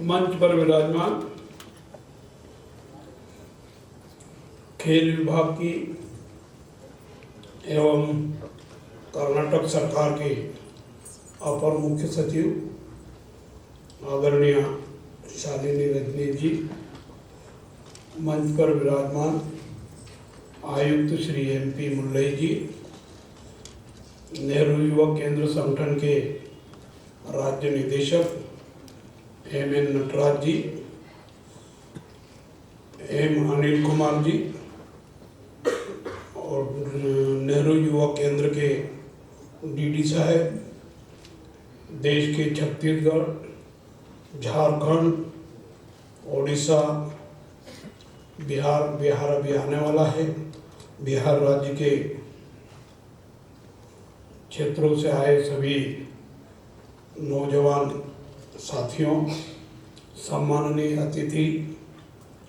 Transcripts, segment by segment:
मंच पर विराजमान खेल विभाग की एवं कर्नाटक सरकार के अपर मुख्य सचिव आदरणीय शालिनी रजनी जी, मंच पर विराजमान आयुक्त श्री MP मुल्लई जी, नेहरू युवक केंद्र संगठन के राज्य निदेशक MN नटराज जी, M अनिल कुमार जी और नेहरू युवक केंद्र के DD साहब, देश के छत्तीसगढ़, झारखंड, ओडिशा, बिहार अभी आने वाला है, बिहार राज्य के क्षेत्रों से आए सभी नौजवान साथियों, सम्माननीय अतिथि,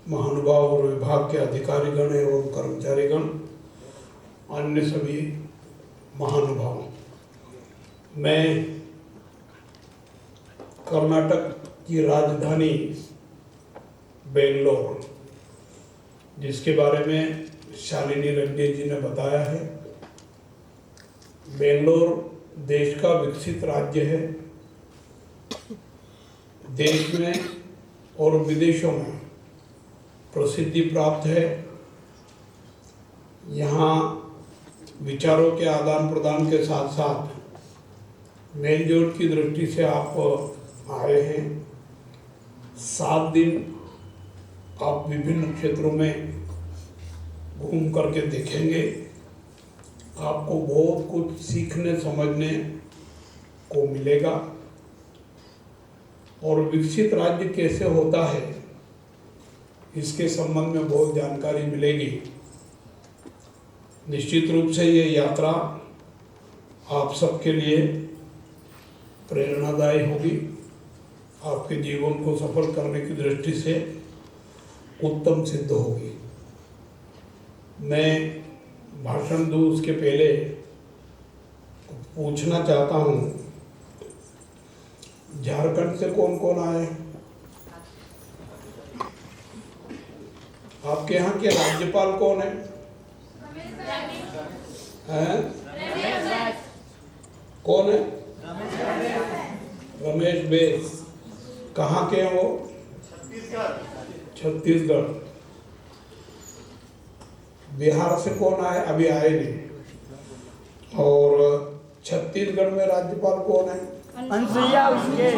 महानुभाव और विभाग के अधिकारीगण एवं कर्मचारीगण, अन्य सभी महानुभाव, मैं कर्नाटक की राजधानी बेंगलोर, जिसके बारे में शालिनी रजनी जी ने बताया है, बेंगलोर देश का विकसित राज्य है। देश में और विदेशों में प्रसिद्धि प्राप्त है। यहाँ विचारों के आदान प्रदान के साथ साथ मेलजोल की दृष्टि से आप आए हैं। 7 दिन आप विभिन्न क्षेत्रों में घूम करके देखेंगे, आपको बहुत कुछ सीखने समझने को मिलेगा और विकसित राज्य कैसे होता है इसके संबंध में बहुत जानकारी मिलेगी। निश्चित रूप से ये यात्रा आप सबके लिए प्रेरणादायी होगी, आपके जीवन को सफल करने की दृष्टि से उत्तम सिद्ध होगी। मैं भाषण दूं उसके पहले पूछना चाहता हूँ, झारखंड से कौन कौन आए? आपके यहाँ के राज्यपाल कौन है? कौन है? रमेश बैस। कहाँ के हैं वो? छत्तीसगढ़। बिहार से कौन आए? अभी आए नहीं। और छत्तीसगढ़ में राज्यपाल कौन है? अनुसुईया उइके।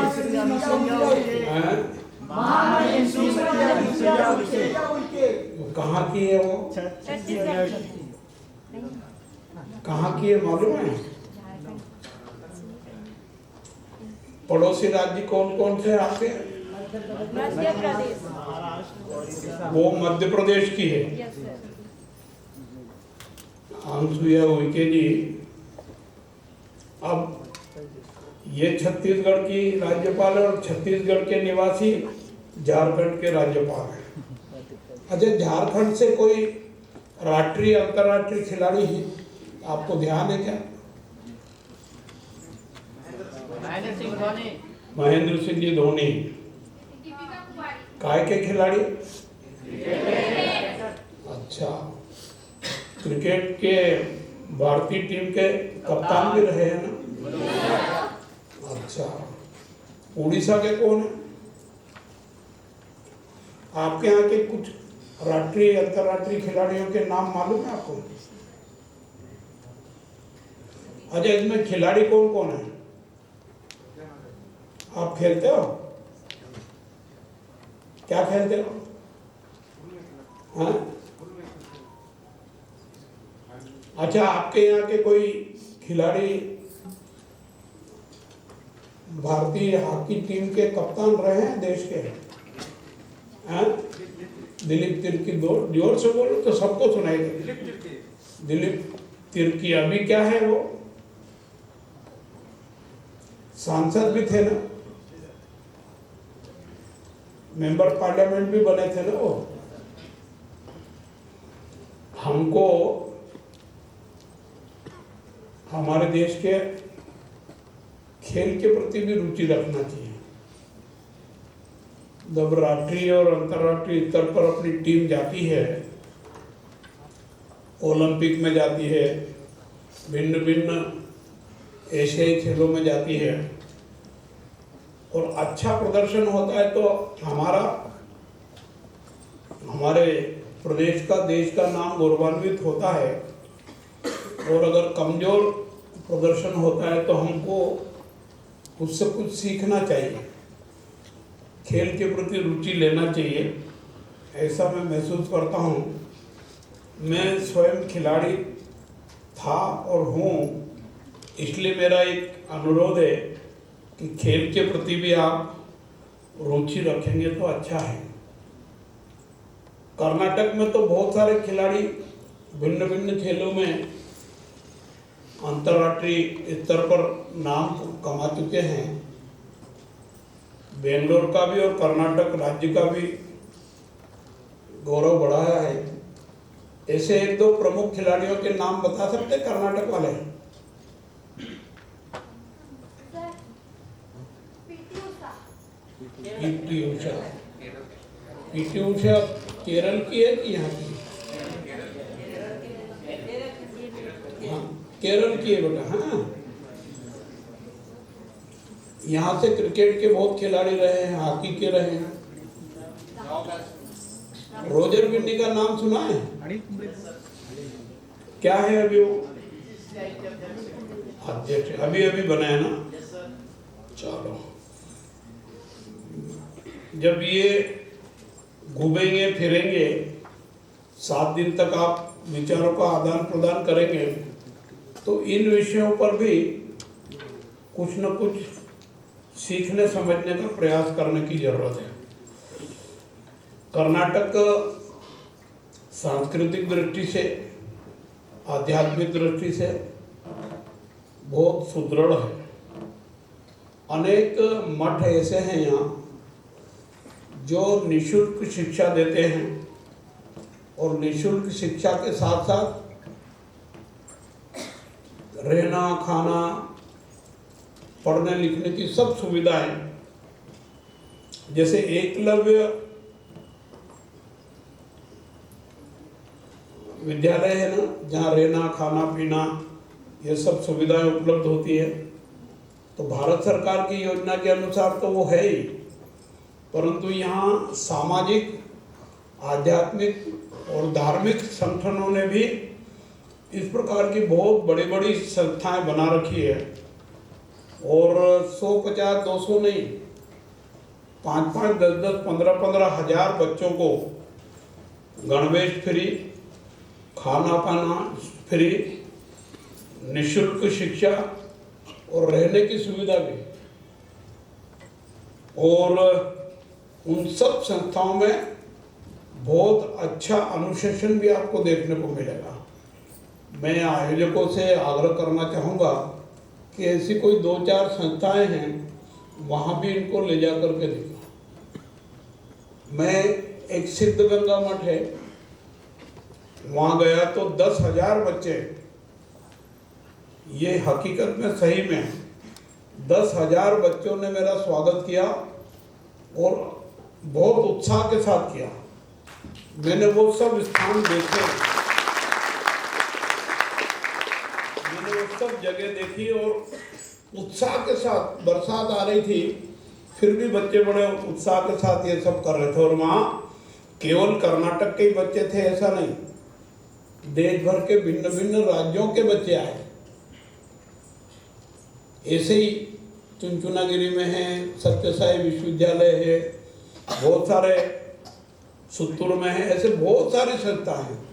कहाँ की है वो? कहाँ की है मालूम है? पड़ोसी राज्य कौन कौन से आपके? मध्य प्रदेश। वो मध्य प्रदेश की है। अनुसुईया उइके जी, अब ये छत्तीसगढ़ की राज्यपाल और छत्तीसगढ़ के निवासी झारखंड के राज्यपाल हैं। अच्छा, झारखंड से कोई राष्ट्रीय अंतर्राष्ट्रीय खिलाड़ी है, आपको ध्यान है क्या? महेंद्र सिंह जी धोनी। काय के खिलाड़ी? अच्छा, क्रिकेट के भारतीय टीम के कप्तान भी रहे हैं ना? अच्छा, उड़ीसा के कौन है? आपके यहाँ के कुछ राष्ट्रीय अंतर्राष्ट्रीय खिलाड़ियों के नाम मालूम है आपको? अच्छा, इसमें खिलाड़ी कौन कौन है? आप खेलते हो? क्या खेलते हो? हाँ? अच्छा, आपके यहाँ के कोई खिलाड़ी भारतीय हॉकी टीम के कप्तान रहे हैं देश के? हाँ? दिलीप तिर्की। जोर से बोलो तो सबको सुनाई दे। दिलीप तिर्की अभी क्या है वो? सांसद भी थे ना, मेंबर पार्लियामेंट भी बने थे ना वो। हमको हमारे देश के खेल के प्रति भी रुचि रखना चाहिए। जब राष्ट्रीय और अंतर्राष्ट्रीय स्तर पर अपनी टीम जाती है, ओलंपिक में जाती है, भिन्न भिन्न एशियाई खेलों में जाती है और अच्छा प्रदर्शन होता है, तो हमारे प्रदेश का, देश का नाम गौरवान्वित होता है। और अगर कमजोर प्रदर्शन होता है तो हमको उससे कुछ सीखना चाहिए, खेल के प्रति रुचि लेना चाहिए, ऐसा मैं महसूस करता हूँ। मैं स्वयं खिलाड़ी था और हूँ, इसलिए मेरा एक अनुरोध है कि खेल के प्रति भी आप रुचि रखेंगे तो अच्छा है। कर्नाटक में तो बहुत सारे खिलाड़ी भिन्न भिन्न खेलों में अंतर्राष्ट्रीय स्तर पर नाम कमा चुके हैं। बेंगलोर का भी और कर्नाटक राज्य का भी गौरव बढ़ाया है। ऐसे एक दो प्रमुख खिलाड़ियों के नाम बता सकते कर्नाटक वाले? पीटी उषा केरल की है कि यहाँ की? हाँ, केरल की है बेटा। हाँ, यहाँ से क्रिकेट के बहुत खिलाड़ी रहे हैं, हॉकी के रहे हैं। रोजर बिन्नी का नाम सुना है? क्या है अभी वो अध्यक्ष? अभी अभी बना है ना। चलो, जब ये घूमेंगे फिरेंगे, 7 दिन तक आप विचारों का आदान प्रदान करेंगे, तो इन विषयों पर भी कुछ न कुछ सीखने समझने का प्रयास करने की जरूरत है। कर्नाटक सांस्कृतिक दृष्टि से, आध्यात्मिक दृष्टि से बहुत सुदृढ़ है। अनेक मठ ऐसे हैं यहाँ जो निःशुल्क शिक्षा देते हैं और निःशुल्क शिक्षा के साथ साथ रहना, खाना, पढ़ने लिखने की सब सुविधाएं, जैसे एकलव्य विद्यालय है ना, जहाँ रहना, खाना, पीना ये सब सुविधाएं उपलब्ध होती है। तो भारत सरकार की योजना के अनुसार तो वो है ही, परंतु यहाँ सामाजिक, आध्यात्मिक और धार्मिक संगठनों ने भी इस प्रकार की बहुत बड़ी बड़ी संस्थाएं बना रखी है और 100-50, 200 नहीं, 5-5, 10-10, 15-15 हजार बच्चों को गणवेश फ्री, खाना पाना फ्री, निःशुल्क शिक्षा और रहने की सुविधा भी। और उन सब संस्थाओं में बहुत अच्छा अनुशासन भी आपको देखने को मिलेगा। मैं आयोजकों से आग्रह करना चाहूँगा कि ऐसी कोई 2-4 संस्थाएं हैं, वहाँ भी इनको ले जा करके देखा। मैं एक सिद्धगंगा मठ है, वहाँ गया तो 10,000 बच्चे, ये हकीकत में सही में 10,000 बच्चों ने मेरा स्वागत किया और बहुत उत्साह के साथ किया। मैंने वो सब स्थान देखे, मैंने वो सब जगह देखी और उत्साह के साथ, बरसात आ रही थी फिर भी बच्चे बड़े उत्साह के साथ ये सब कर रहे थे। और वहाँ केवल कर्नाटक के ही बच्चे थे ऐसा नहीं, देश भर के भिन्न भिन्न राज्यों के बच्चे आए। ऐसे ही चुनचुनागिरी में है, सत्यसाई विश्वविद्यालय है, बहुत सारे सुत्तूर में है, ऐसे बहुत सारी संस्थाएं हैं।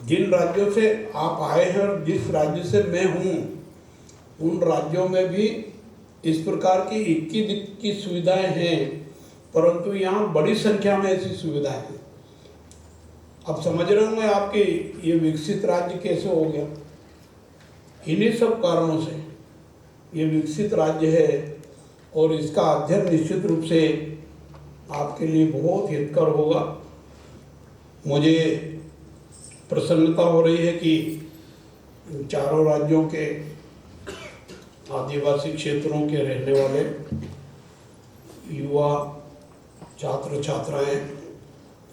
जिन राज्यों से आप आए हैं और जिस राज्य से मैं हूँ, उन राज्यों में भी इस प्रकार की 21 की सुविधाएं हैं, परंतु यहाँ बड़ी संख्या में ऐसी सुविधाएं हैं। अब समझ रहे होंगे आपकी ये विकसित राज्य कैसे हो गया। इन्हीं सब कारणों से ये विकसित राज्य है और इसका अध्ययन निश्चित रूप से आपके लिए बहुत हितकर होगा। मुझे प्रसन्नता हो रही है कि इन चारों राज्यों के आदिवासी क्षेत्रों के रहने वाले युवा छात्र छात्राएं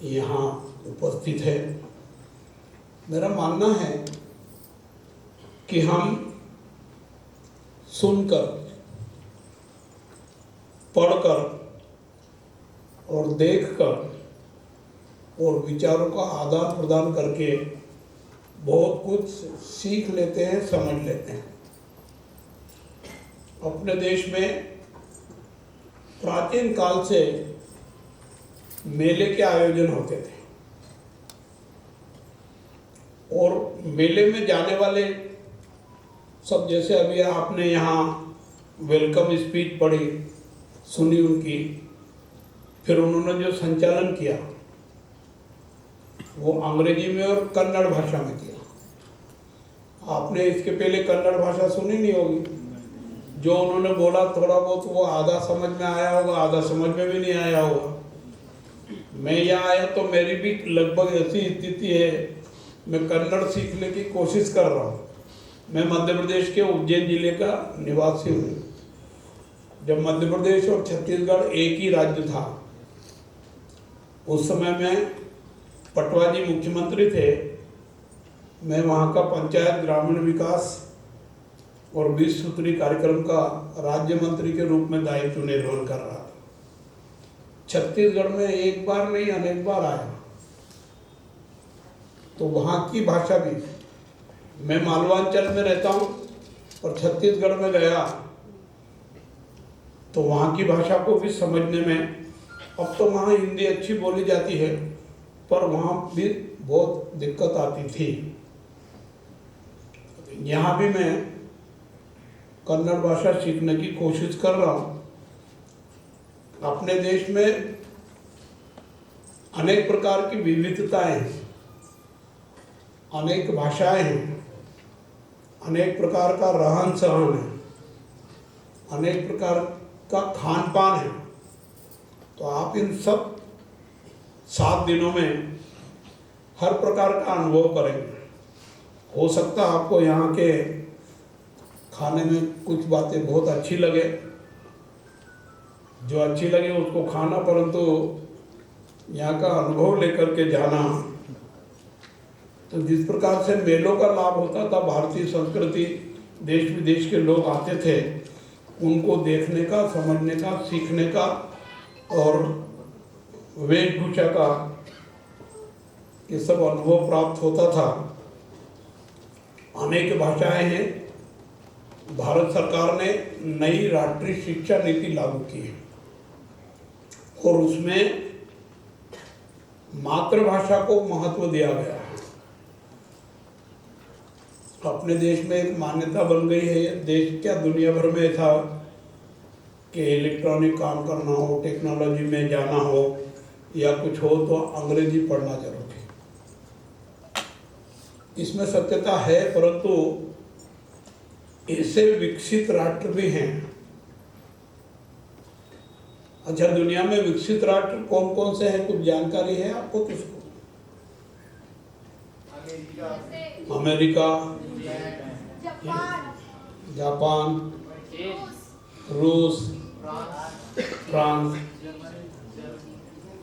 यहाँ उपस्थित है। मेरा मानना है कि हम सुनकर, पढ़कर और देखकर और विचारों का आदान प्रदान करके बहुत कुछ सीख लेते हैं, समझ लेते हैं। अपने देश में प्राचीन काल से मेले के आयोजन होते थे और मेले में जाने वाले सब, जैसे अभी आपने यहाँ वेलकम स्पीच पढ़ी, सुनी उनकी, फिर उन्होंने जो संचालन किया वो अंग्रेजी में और कन्नड़ भाषा में किया। आपने इसके पहले कन्नड़ भाषा सुनी नहीं होगी। जो उन्होंने बोला थोड़ा बहुत वो आधा समझ में आया होगा, आधा समझ में भी नहीं आया होगा। मैं यहाँ आया तो मेरी भी लगभग ऐसी स्थिति है, मैं कन्नड़ सीखने की कोशिश कर रहा हूँ। मैं मध्य प्रदेश के उज्जैन जिले का निवासी हूँ। जब मध्य प्रदेश और छत्तीसगढ़ एक ही राज्य था, उस समय में पटवा जी मुख्यमंत्री थे। मैं वहाँ का पंचायत ग्रामीण विकास और 20 सूत्री कार्यक्रम का राज्य मंत्री के रूप में दायित्व निर्वहन कर रहा था। छत्तीसगढ़ में एक बार नहीं अनेक बार आया, तो वहाँ की भाषा भी, मैं मालवांचल में रहता हूँ और छत्तीसगढ़ में गया तो वहाँ की भाषा को भी समझने में, अब तो वहाँ हिंदी अच्छी बोली जाती है पर वहाँ भी बहुत दिक्कत आती थी। यहाँ भी मैं कन्नड़ भाषा सीखने की कोशिश कर रहा हूँ। अपने देश में अनेक प्रकार की विविधताएं हैं, अनेक भाषाएं हैं, अनेक प्रकार का रहन सहन है, अनेक प्रकार का खान पान है। तो आप इन सब 7 दिनों में हर प्रकार का अनुभव करेंगे। हो सकता है आपको यहाँ के खाने में कुछ बातें बहुत अच्छी लगे, जो अच्छी लगे उसको खाना, परंतु यहाँ का अनुभव लेकर के जाना। तो जिस प्रकार से मेलों का लाभ होता था, भारतीय संस्कृति, देश विदेश के लोग आते थे, उनको देखने का, समझने का, सीखने का और वेशभूषा का ये सब अनुभव प्राप्त होता था। अनेक भाषाएं हैं। भारत सरकार ने नई राष्ट्रीय शिक्षा नीति लागू की है और उसमें मातृभाषा को महत्व दिया गया है। अपने देश में एक मान्यता बन गई है, देश क्या दुनिया भर में था कि इलेक्ट्रॉनिक काम करना हो, टेक्नोलॉजी में जाना हो या कुछ हो तो अंग्रेजी पढ़ना जरूरी है। इसमें सत्यता है, परंतु ऐसे विकसित राष्ट्र भी हैं। अच्छा, दुनिया में विकसित राष्ट्र कौन कौन से हैं, कुछ जानकारी है आपको? किसको? अमेरिका, जापान, रूस, फ्रांस,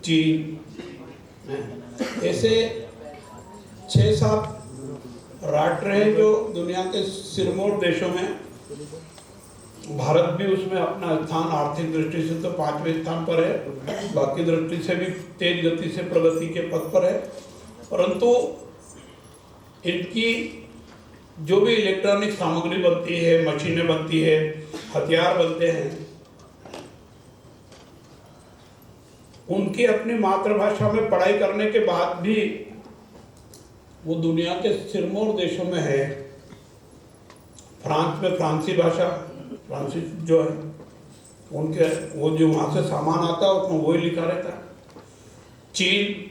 चीन, ऐसे 6-7 राष्ट्र हैं जो दुनिया के सिरमौर देशों में। भारत भी उसमें अपना स्थान आर्थिक दृष्टि से तो 5वें स्थान पर है, बाकी दृष्टि से भी तेज गति से प्रगति के पथ पर है। परंतु इनकी जो भी इलेक्ट्रॉनिक सामग्री बनती है, मशीनें बनती है, हथियार बनते हैं, उनकी अपनी मातृभाषा में पढ़ाई करने के बाद भी वो दुनिया के सिरमौर देशों में है। फ्रांस में फ्रांसी भाषा, फ्रांसीसी जो है उनके, वो जो वहाँ से सामान आता है उसमें वही लिखा रहता है। चीन,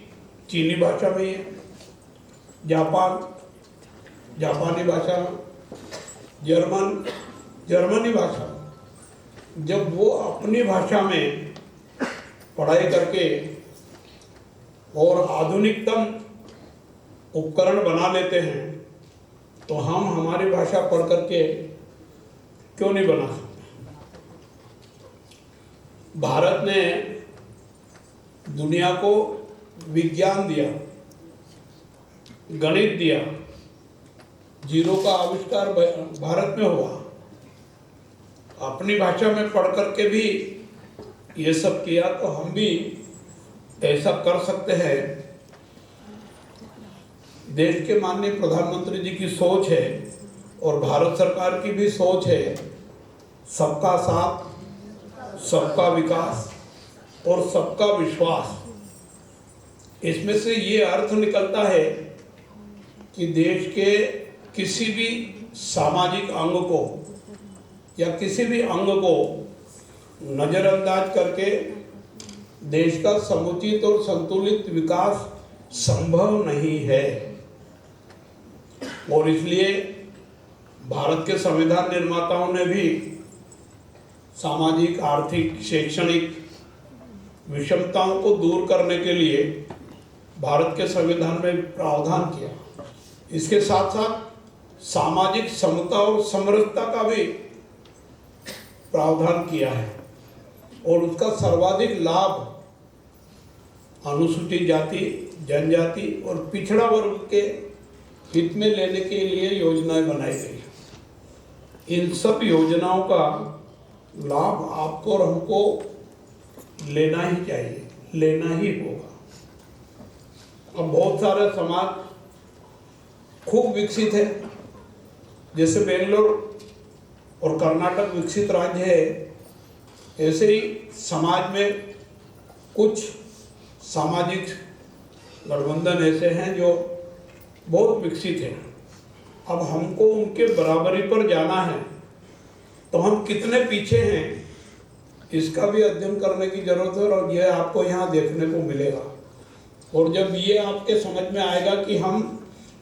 चीनी भाषा में है। जापान, जापानी भाषा, जर्मन, जर्मनी भाषा। जब वो अपनी भाषा में पढ़ाई करके और आधुनिकतम उपकरण बना लेते हैं, तो हम हमारी भाषा पढ़ करके क्यों नहीं बना सकते? भारत ने दुनिया को विज्ञान दिया, गणित दिया, जीरो का आविष्कार भारत में हुआ। अपनी भाषा में पढ़ करके भी ये सब किया, तो हम भी ऐसा कर सकते हैं। देश के माननीय प्रधानमंत्री जी की सोच है और भारत सरकार की भी सोच है, सबका साथ, सबका विकास और सबका विश्वास। इसमें से ये अर्थ निकलता है कि देश के किसी भी सामाजिक अंग को या किसी भी अंग को नज़रअंदाज करके देश का समुचित और संतुलित विकास संभव नहीं है। और इसलिए भारत के संविधान निर्माताओं ने भी सामाजिक, आर्थिक, शैक्षणिक विषमताओं को दूर करने के लिए भारत के संविधान में प्रावधान किया। इसके साथ साथ सामाजिक समता और समरसता का भी प्रावधान किया है और उसका सर्वाधिक लाभ अनुसूचित जाति, जनजाति और पिछड़ा वर्ग के हित में लेने के लिए योजनाएं बनाई गई। इन सब योजनाओं का लाभ आपको और हमको लेना ही चाहिए, लेना ही होगा। अब बहुत सारे समाज खूब विकसित है, जैसे बेंगलोर और कर्नाटक विकसित राज्य है, ऐसे ही समाज में कुछ सामाजिक गठबंधन ऐसे हैं जो बहुत विकसित हैं। अब हमको उनके बराबरी पर जाना है तो हम कितने पीछे हैं, इसका भी अध्ययन करने की जरूरत है और यह आपको यहाँ देखने को मिलेगा। और जब ये आपके समझ में आएगा कि हम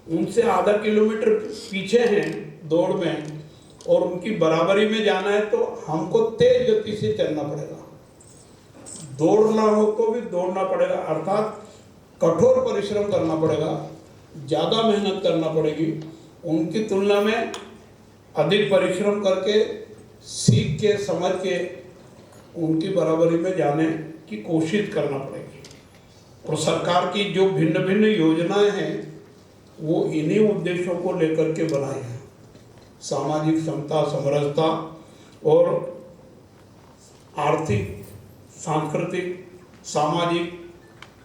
उनसे आधा किलोमीटर पीछे हैं दौड़ में और उनकी बराबरी में जाना है, तो हमको तेज गति से चलना पड़ेगा। दौड़ना हो तो भी दौड़ना पड़ेगा, अर्थात कठोर परिश्रम करना पड़ेगा, ज़्यादा मेहनत करना पड़ेगी। उनकी तुलना में अधिक परिश्रम करके, सीख के, समझ के उनकी बराबरी में जाने की कोशिश करना पड़ेगी। और सरकार की जो भिन्न भिन्न योजनाएं हैं वो इन्हीं उद्देश्यों को लेकर के बनाई हैं। सामाजिक समता, समरसता और आर्थिक, सांस्कृतिक, सामाजिक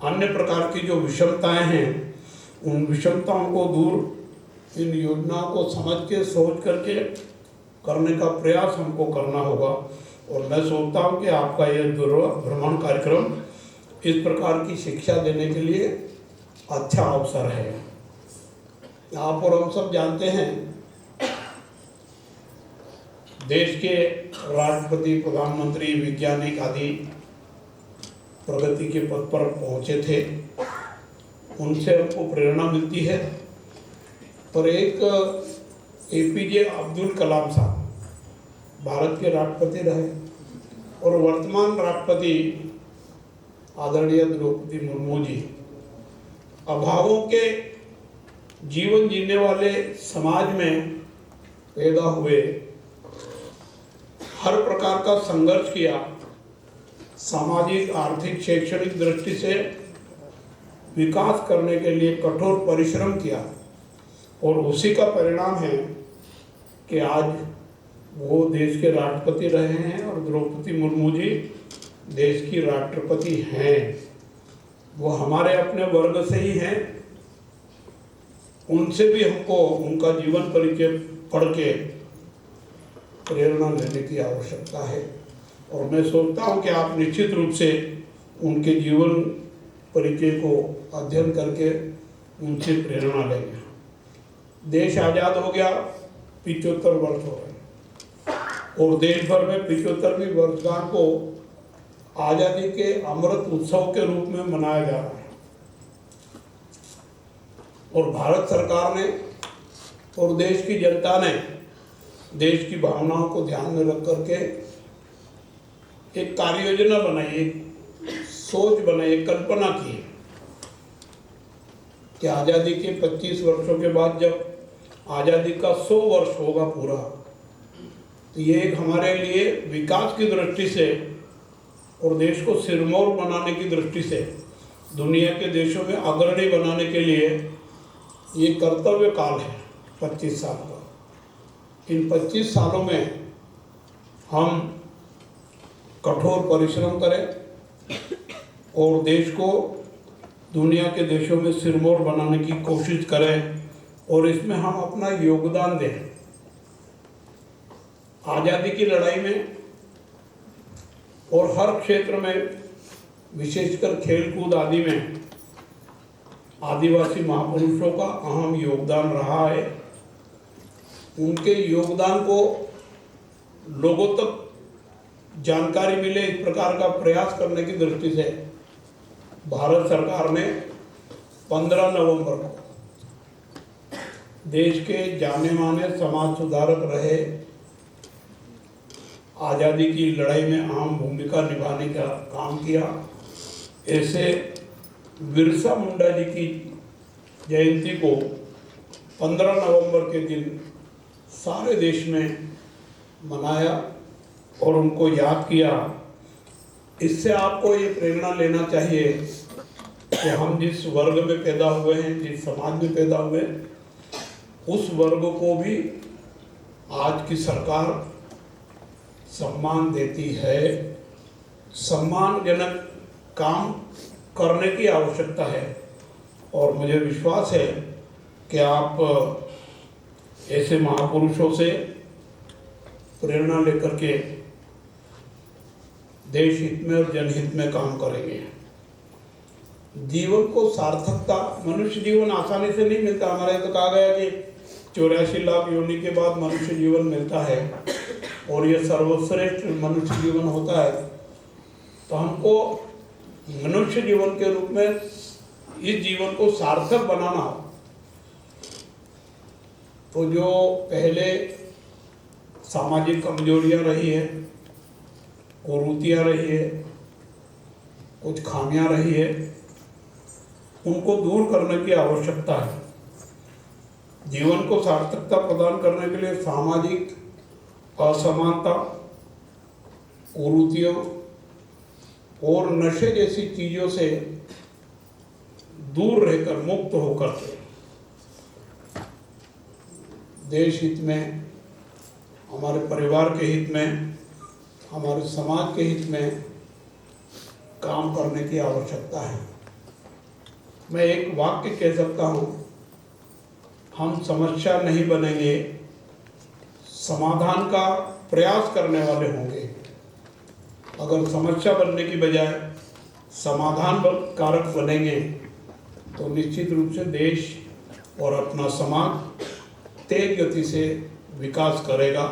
अन्य प्रकार की जो विषमताएं हैं, उन विषमताओं को दूर इन योजनाओं को समझ के, सोच करके करने का प्रयास हमको करना होगा। और मैं सोचता हूँ कि आपका यह भ्रमण कार्यक्रम इस प्रकार की शिक्षा देने के लिए अच्छा अवसर है। आप और हम सब जानते हैं, देश के राष्ट्रपति, प्रधानमंत्री, वैज्ञानिक आदि प्रगति के पथ पर पहुँचे थे, उनसे हमको प्रेरणा मिलती है। पर एक APJ अब्दुल कलाम साहब भारत के राष्ट्रपति रहे और वर्तमान राष्ट्रपति आदरणीय द्रौपदी मुर्मू जी अभावों के जीवन जीने वाले समाज में पैदा हुए, हर प्रकार का संघर्ष किया, सामाजिक, आर्थिक, शैक्षणिक दृष्टि से विकास करने के लिए कठोर परिश्रम किया और उसी का परिणाम है कि आज वो देश के राष्ट्रपति रहे हैं और द्रौपदी मुर्मू जी देश की राष्ट्रपति हैं। वो हमारे अपने वर्ग से ही हैं। उनसे भी हमको उनका जीवन परिचय पढ़ के प्रेरणा लेने की आवश्यकता है। और मैं सोचता हूँ कि आप निश्चित रूप से उनके जीवन परिचय को अध्ययन करके उनसे प्रेरणा लेंगे। देश आज़ाद हो गया, 75 वर्ष हो गए और देश भर में 75वीं वर्षगांठ को आज़ादी के अमृत उत्सव के रूप में मनाया जा रहा है। और भारत सरकार ने और देश की जनता ने देश की भावनाओं को ध्यान में रख करके एक कार्य योजना बनाई, एक सोच बनाई, एक कल्पना की कि आज़ादी के 25 वर्षों के बाद जब आज़ादी का 100 वर्ष होगा पूरा, तो ये एक हमारे लिए विकास की दृष्टि से और देश को सिरमौर बनाने की दृष्टि से, दुनिया के देशों में अग्रणी बनाने के लिए ये कर्तव्य काल है 25 साल का। इन 25 सालों में हम कठोर परिश्रम करें और देश को दुनिया के देशों में सिरमौर बनाने की कोशिश करें और इसमें हम अपना योगदान दें। आज़ादी की लड़ाई में और हर क्षेत्र में, विशेषकर खेलकूद आदि में आदिवासी महापुरुषों का अहम योगदान रहा है। उनके योगदान को लोगों तक जानकारी मिले, इस प्रकार का प्रयास करने की दृष्टि से भारत सरकार ने 15 नवंबर को देश के जाने माने समाज सुधारक रहे, आज़ादी की लड़ाई में अहम भूमिका निभाने का काम किया, ऐसे बिरसा मुंडा जी की जयंती को 15 नवंबर के दिन सारे देश में मनाया और उनको याद किया। इससे आपको ये प्रेरणा लेना चाहिए कि हम जिस वर्ग में पैदा हुए हैं, जिस समाज में पैदा हुए, उस वर्ग को भी आज की सरकार सम्मान देती है। सम्मानजनक काम करने की आवश्यकता है और मुझे विश्वास है कि आप ऐसे महापुरुषों से प्रेरणा लेकर के देश हित में और जनहित में काम करेंगे। जीवन को सार्थकता, मनुष्य जीवन आसानी से नहीं मिलता। हमारे यहाँ तो कहा गया कि 84 लाख योनि के बाद मनुष्य जीवन मिलता है और ये सर्वश्रेष्ठ मनुष्य जीवन होता है। तो हमको मनुष्य जीवन के रूप में इस जीवन को सार्थक बनाना हो, तो जो पहले सामाजिक कमजोरियां रही है, कुरीतियां रही है, कुछ खामियां रही है, उनको दूर करने की आवश्यकता है। जीवन को सार्थकता प्रदान करने के लिए सामाजिक असमानता, कुरीतियों और नशे जैसी चीज़ों से दूर रहकर, मुक्त होकर के देश हित में, हमारे परिवार के हित में, हमारे समाज के हित में काम करने की आवश्यकता है। मैं एक वाक्य कह सकता हूँ, हम समस्या नहीं बनेंगे, समाधान का प्रयास करने वाले होंगे। अगर समस्या बनने की बजाय समाधान कारक बनेंगे तो निश्चित रूप से देश और अपना समाज तेज गति से विकास करेगा।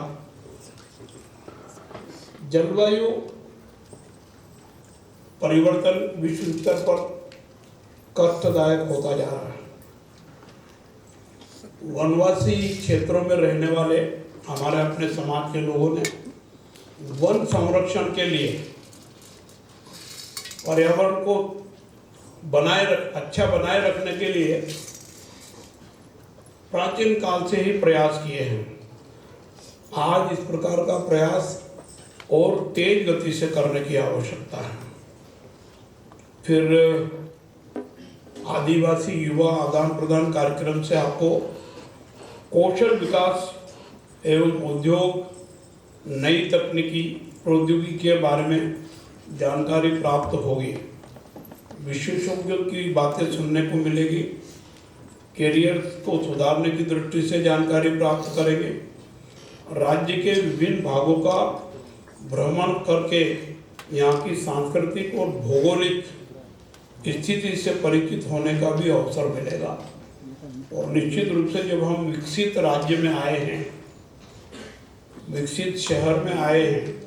जलवायु परिवर्तन विश्व स्तर पर कष्टदायक होता जा रहा है। वनवासी क्षेत्रों में रहने वाले हमारे अपने समाज के लोगों ने वन संरक्षण के लिए, पर्यावरण को अच्छा बनाए रखने के लिए प्राचीन काल से ही प्रयास किए हैं। आज इस प्रकार का प्रयास और तेज गति से करने की आवश्यकता है। फिर आदिवासी युवा आदान प्रदान कार्यक्रम से आपको कौशल विकास एवं उद्योग, नई तकनीकी प्रौद्योगिकी के बारे में जानकारी प्राप्त होगी। विशेषज्ञों की बातें सुनने को मिलेगी। कैरियर को सुधारने की दृष्टि से जानकारी प्राप्त करेंगे। राज्य के विभिन्न भागों का भ्रमण करके यहाँ की सांस्कृतिक और भौगोलिक स्थिति से परिचित होने का भी अवसर मिलेगा। और निश्चित रूप से जब हम विकसित राज्य में आए हैं, विकसित शहर में आए हैं,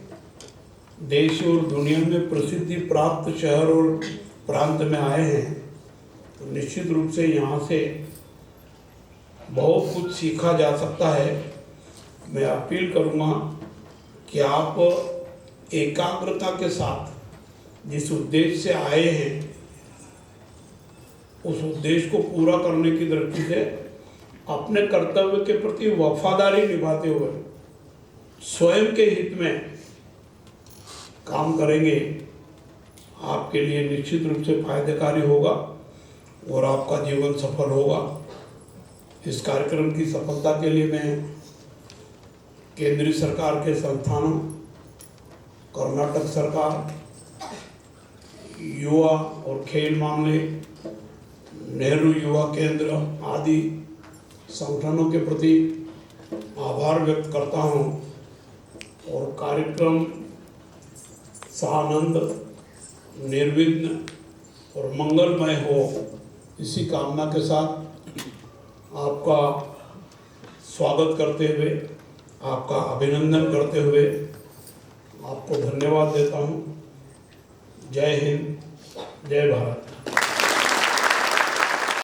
देश और दुनिया में प्रसिद्धि प्राप्त शहर और प्रांत में आए हैं, तो निश्चित रूप से यहाँ से बहुत कुछ सीखा जा सकता है। मैं अपील करूँगा कि आप एकाग्रता के साथ जिस उद्देश्य से आए हैं, उस उद्देश्य को पूरा करने की दृष्टि से अपने कर्तव्य के प्रति वफादारी निभाते हुए स्वयं के हित में काम करेंगे, आपके लिए निश्चित रूप से फायदेकारी होगा और आपका जीवन सफल होगा। इस कार्यक्रम की सफलता के लिए मैं केंद्रीय सरकार के संस्थानों, कर्नाटक सरकार, युवा और खेल मामले, नेहरू युवा केंद्र आदि संगठनों के प्रति आभार व्यक्त करता हूँ और कार्यक्रम सानंद, निर्विघ्न और मंगलमय हो, इसी कामना के साथ आपका स्वागत करते हुए, आपका अभिनंदन करते हुए आपको धन्यवाद देता हूँ। जय हिंद, जय भारत।